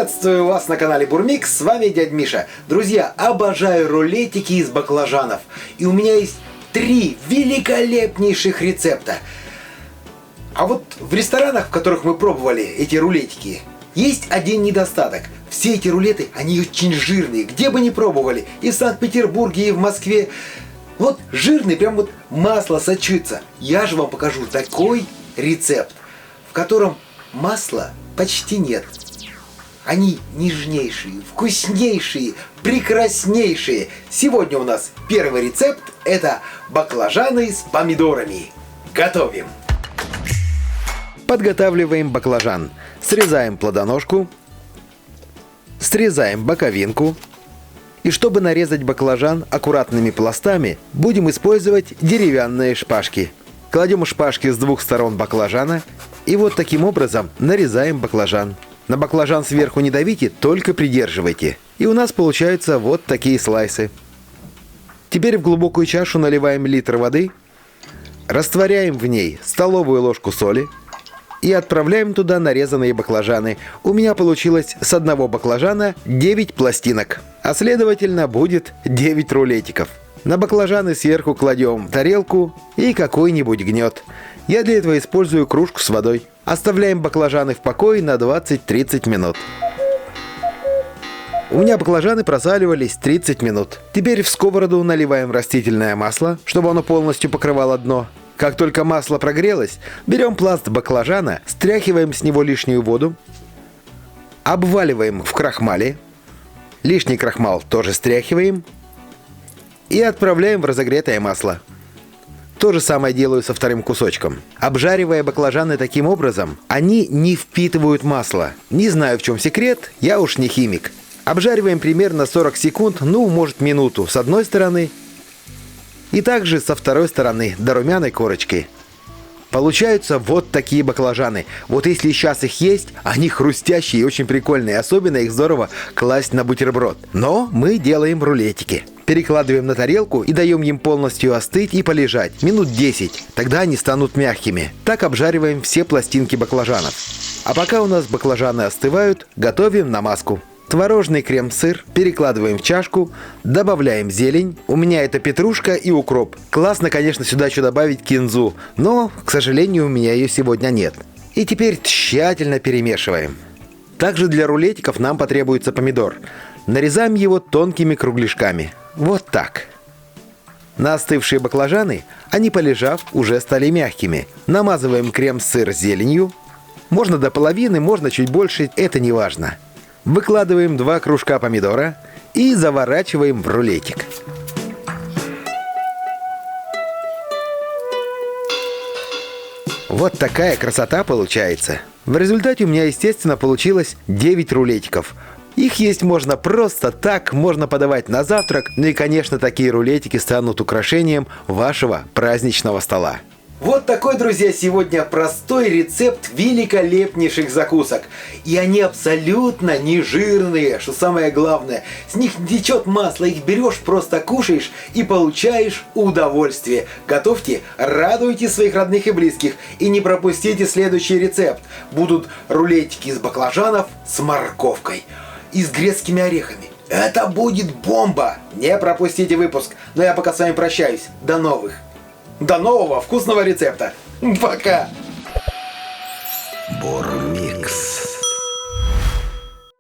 Приветствую вас на канале Бурмикс, с вами дядь Миша. Друзья, обожаю рулетики из баклажанов. И у меня есть 3 великолепнейших рецепта. А вот в ресторанах, в которых мы пробовали эти рулетики, есть один недостаток. Все эти рулеты, они очень жирные, где бы ни пробовали. И в Санкт-Петербурге, и в Москве. Вот жирный, прям вот масло сочится. Я же вам покажу такой рецепт, в котором масла почти нет. Они нежнейшие, вкуснейшие, прекраснейшие. Сегодня у нас первый рецепт – это баклажаны с помидорами. Готовим! Подготавливаем баклажан. Срезаем плодоножку, срезаем боковинку. И чтобы нарезать баклажан аккуратными пластами, будем использовать деревянные шпажки. Кладем шпажки с 2 сторон баклажана и вот таким образом нарезаем баклажан. На баклажан сверху не давите, только придерживайте. И у нас получаются вот такие слайсы. Теперь в глубокую чашу наливаем литр воды, растворяем в ней столовую ложку соли и отправляем туда нарезанные баклажаны. У меня получилось с одного баклажана 9 пластинок, а следовательно будет 9 рулетиков. На баклажаны сверху кладем тарелку и какой-нибудь гнет. Я для этого использую кружку с водой. Оставляем баклажаны в покое на 20-30 минут. У меня баклажаны просаливались 30 минут. Теперь в сковороду наливаем растительное масло, чтобы оно полностью покрывало дно. Как только масло прогрелось, берем пласт баклажана, стряхиваем с него лишнюю воду, обваливаем в крахмале, лишний крахмал тоже стряхиваем и отправляем в разогретое масло. То же самое делаю со вторым кусочком. Обжаривая баклажаны таким образом, они не впитывают масло. Не знаю, в чем секрет, я уж не химик. Обжариваем примерно 40 секунд, ну, может, минуту с одной стороны. И также со второй стороны, до румяной корочки. Получаются вот такие баклажаны. Вот если сейчас их есть, они хрустящие и очень прикольные. Особенно их здорово класть на бутерброд. Но мы делаем рулетики. Перекладываем на тарелку и даем им полностью остыть и полежать. Минут 10. Тогда они станут мягкими. Так обжариваем все пластинки баклажанов. А пока у нас баклажаны остывают, готовим намазку. Творожный крем-сыр перекладываем в чашку, добавляем зелень. У меня это петрушка и укроп. Классно, конечно, сюда еще добавить кинзу, но, к сожалению, у меня ее сегодня нет. И теперь тщательно перемешиваем. Также для рулетиков нам потребуется помидор. Нарезаем его тонкими кругляшками. Вот так. На остывшие баклажаны, они, полежав, уже стали мягкими. Намазываем крем-сыр зеленью. Можно до половины, можно чуть больше, это не важно. Выкладываем 2 кружка помидора и заворачиваем в рулетик. Вот такая красота получается. В результате у меня, естественно, получилось 9 рулетиков. Их есть можно просто так, можно подавать на завтрак. Ну и, конечно, такие рулетики станут украшением вашего праздничного стола. Вот такой, друзья, сегодня простой рецепт великолепнейших закусок. И они абсолютно не жирные, что самое главное. С них не течет масло, их берешь, просто кушаешь и получаешь удовольствие. Готовьте, радуйте своих родных и близких. И не пропустите следующий рецепт. Будут рулетики из баклажанов с морковкой и с грецкими орехами. Это будет бомба! Не пропустите выпуск. Но я пока с вами прощаюсь. До нового вкусного рецепта. Пока!